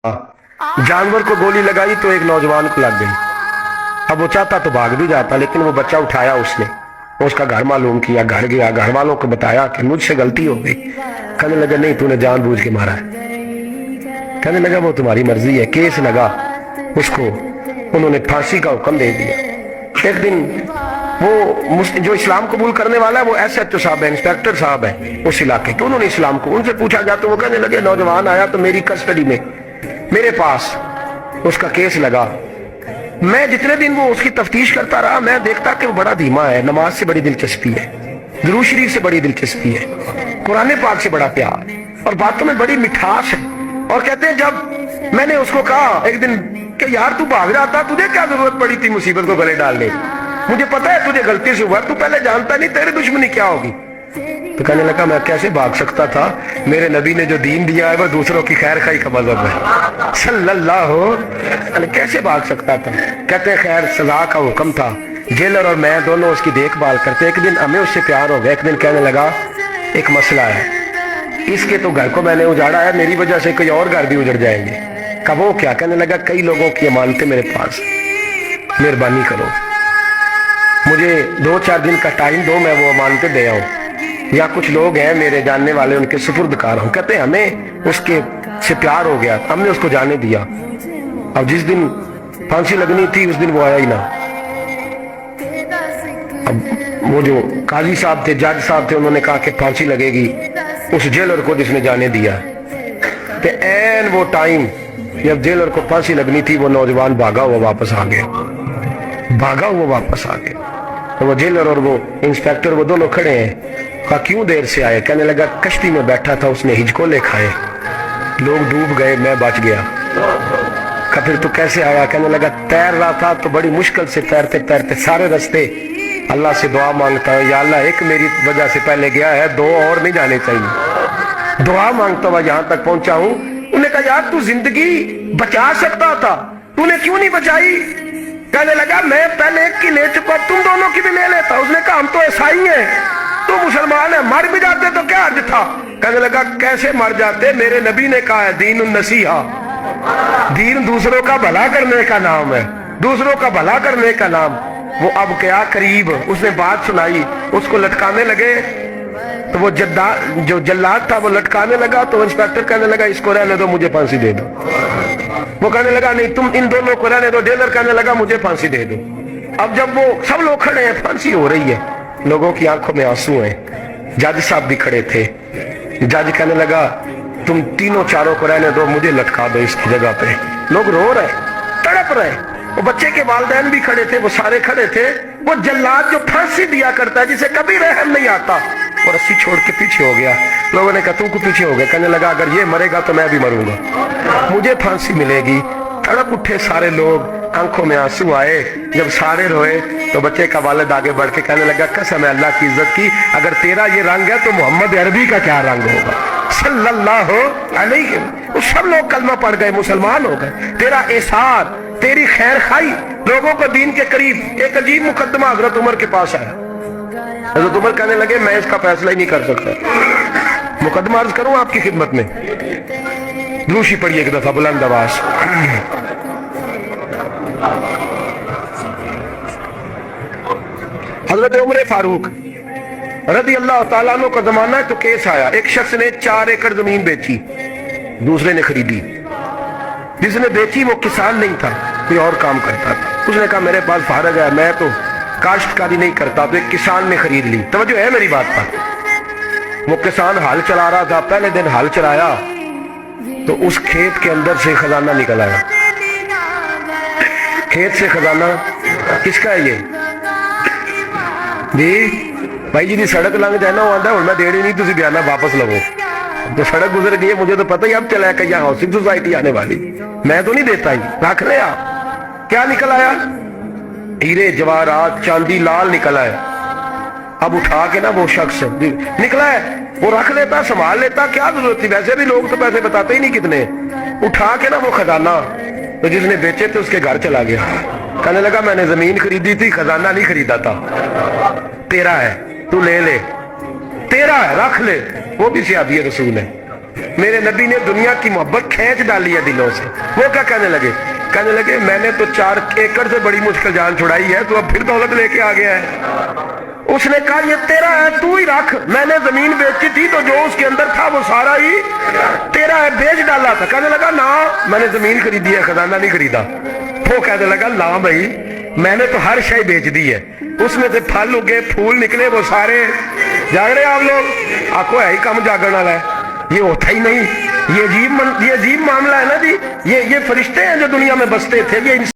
जानवर को गोली लगाई तो एक नौजवान को लग गई। अब वो चाहता तो भाग भी जाता, लेकिन वो बच्चा उठाया उसने, उसका घर मालूम किया, घर गया, घर वालों को बताया कि मुझसे गलती हो गई। कहने लगा नहीं, तूने जानबूझ के मारा है। कहने लगा वो तुम्हारी मर्जी है। केस लगा, उसको उन्होंने फांसी का हुक्म दे दिया। एक दिन वो जो इस्लाम कबूल करने वाला है वो SHO साहब है, इंस्पेक्टर साहब है उस इलाके के, उन्होंने इस्लाम को उनसे पूछा गया तो वो कहने लगे नौजवान आया तो मेरी कस्टडी में मेरे पास उसका केस लगा। मैं जितने दिन वो उसकी तफ्तीश करता रहा, मैं देखता कि वो बड़ा धीमा है, नमाज से बड़ी दिलचस्पी है, दुरूद शरीफ से बड़ी दिलचस्पी है, कुरान पाक से बड़ा प्यार और बातों में बड़ी मिठास है। और कहते हैं जब मैंने उसको कहा एक दिन कि यार तू भाग रहा था, तुझे क्या जरूरत पड़ी थी मुसीबत को गले डालने, मुझे पता है तुझे गलती से हुआ, तू पहले जानता नहीं तेरी दुश्मनी क्या होगी। तो कहने लगा मैं कैसे भाग सकता था, मेरे नबी ने जो दीन दिया है वो दूसरों की खैर खाई का मजहब है सल्लल्लाहु अलैहि, कैसे भाग सकता था। कहते हैं खैर सजा का हुक्म था, जेलर और मैं दोनों उसकी देखभाल करते। एक दिन हमें उससे प्यार हो गया। एक दिन कहने लगा एक मसला है, इसके तो घर को मैंने उजाड़ा है, मेरी वजह से कोई और घर भी उजड़ जाएंगे। कब वो क्या? कहने लगा कई लोगों की अमानतें मेरे पास, मेहरबानी करो मुझे 2-4 दिन का टाइम दो, मैं वो अमानतें दे आऊं, या कुछ लोग हैं मेरे जानने वाले उनके सुपुर्दकार हूं। कहते हैं हमें उसके से प्यार हो गया, हमने उसको जाने दिया। अब जिस दिन फांसी लगनी थी उस दिन वो आया ही ना। अब वो जो काजी साहब थे, जज साहब थे, उन्होंने कहा कि फांसी लगेगी उस जेलर को जिसने जाने दिया। तो एन वो टाइम जब जेलर को फांसी लगनी थी वो नौजवान भागा हुआ वापस आ गया, भागा हुआ वापस आ गया। तो वो जेलर और वो इंस्पेक्टर वो दोनों खड़े हैं। कहा क्यों देर से आए? कहने लगा कश्ती में बैठा था, उसने हिजकोले खाए, लोग डूब गए, मैं बच गया। कहा फिर तो कैसे आया? कहने लगा तैर रहा था तो बड़ी मुश्किल से तैरते तैरते सारे रास्ते अल्लाह से दुआ मांगता है, या अल्लाह एक मेरी वजह से पहले गया है, 2 और नहीं जाने चाहिए, दुआ मांगता हुआ यहाँ तक पहुंचा हूं। उन्होंने कहा यार तू जिंदगी बचा सकता था, तूने क्यों नहीं बचाई? कहने लगा मैं पहले एक की ले चुका, तुम दोनों की भी ले लेता। उसने कहा हम तो ईसाई हैं, तू मुसलमान है, मर भी जाते तो क्या अर्ज था? कहने लगा कैसे मर जाते, मेरे नबी ने कहा है दीन नसीहा, दीन दूसरों का भला करने का नाम है, दूसरों का भला करने का नाम। वो अब क्या करीब उसने बात सुनाई, उसको लटकाने लगे तो वो जो जल्लाद था वो लटकाने लगा। तो इंस्पेक्टर कहने लगा इसको रहने दो, मुझे फांसी दे दो। वो कहने लगा नहीं तुम इन दोनों को रहने दो। जेलर कहने लगा मुझे फांसी दे दो। अब जब वो सब लोग खड़े हैं, फांसी हो रही है, लोगों की आंखों में आंसू हैं, जज साहब भी खड़े थे। जज कहने लगा तुम तीनों चारों को रहने दो, मुझे लटका दो इसकी जगह पे। लोग रो रहे, तड़प रहे, वो बच्चे के वालिदैन भी खड़े थे, वो सारे खड़े थे। वो जल्लाद जो फांसी दिया करता है, जिसे कभी रहम नहीं आता, वो रस्सी छोड़ के पीछे हो गया। लोगों ने कहा तू को पीछे हो गया? कहने लगा अगर ये मरेगा तो मैं भी मरूंगा, मुझे फांसी मिलेगी। तड़प उठे सारे लोग, आंखों में आंसू आए। जब सारे रोए तो बच्चे का वालिद आगे बढ़ के कहने लगा कसम है अल्लाह की इज्जत की, अगर तेरा ये रंग है तो मोहम्मद अरबी का क्या रंग होगा सल्लल्लाहु अलैहि। सब लोग कलमा पढ़ गए, मुसलमान हो गए। तेरा एहसान, तेरी खैर खाई लोगों को दीन के करीब। एक अजीब मुकदमा हजरत उमर के पास आया। हजरत उमर कहने लगे मैं इसका फैसला ही नहीं कर सकता, मुकदमा अर्ज करूं आपकी खिदमत में। दूसरी पढ़िए एक दफा बुलंद आवाज। हजरत उमर फारूक रज़ी अल्लाह ताला अन्हु का जमाना है तो केस आया। एक शख्स ने 4 एकड़ जमीन बेची, दूसरे ने खरीदी। जिसने बेची वो किसान नहीं था, कोई और काम करता था। उसने कहा मेरे पास फारग है, मैं तो काश्तकारी नहीं करता, तो एक किसान ने खरीद ली। तवज्जो है मेरी बात पर। वो किसान हल चला रहा था, पहले दिन हल चलाया तो उस खेत के अंदर से खजाना निकल आया। खेत से खजाना किसका है? ये जी भाई जी दी सड़क लंघ जाए ना, वो आंदा मैं देनी नहीं, तुम बयाना वापस लवो। तो सड़क गुजर गई है, मुझे तो पता ही अब चला कि यहाँ हाउसिंग सोसाइटी आने वाली, मैं तो नहीं देता ही, रख ले आप। क्या निकल आया? हीरे जवाहरात चांदी लाल निकल आया। अब उठा के ना वो शख्स निकला है, वो रख लेता, संभाल लेता, क्या जरूरत थी? वैसे भी लोग तो पैसे बताते ही नहीं कितने। उठा के ना वो खजाना तो जिसने बेचे थे उसके घर चला गया। कहने लगा मैंने जमीन खरीदी थी, खजाना नहीं खरीदा था, तेरा है, तू ले ले, तेरा है, रख ले। वो भी सियादी रसूल है, میرے نبی نے دنیا کی محبت کھینچ ڈالی ہے دلوں سے. وہ کیا کہنے لگے میں نے تو 4 ایکڑ سے بڑی مشکل جان چھڑائی ہے, تو اب پھر دولت لے کے آ گیا ہے. اس نے کہا یہ تیرا ہے, تو ہی رکھ. میں نے زمین بیچی تھی تو جو اس کے اندر تھا وہ سارا ہی تیرا ہے, بیچ ڈالا تھا. کہنے لگا نا میں نے زمین خریدی ہے, خزانہ نہیں خریدا. وہ کہنے لگا لا بھائی میں نے تو ہر شے بیچ دی ہے, اس میں سے پھل اگے پھول نکلے وہ سارے. جاگ رہے آپ لوگ؟ آکو ہے ہی کم جاگن والا ہے, یہ ہوتا ہی نہیں. یہ عجیب معاملہ ہے نا جی. یہ فرشتے ہیں جو دنیا میں بستے تھے, یہ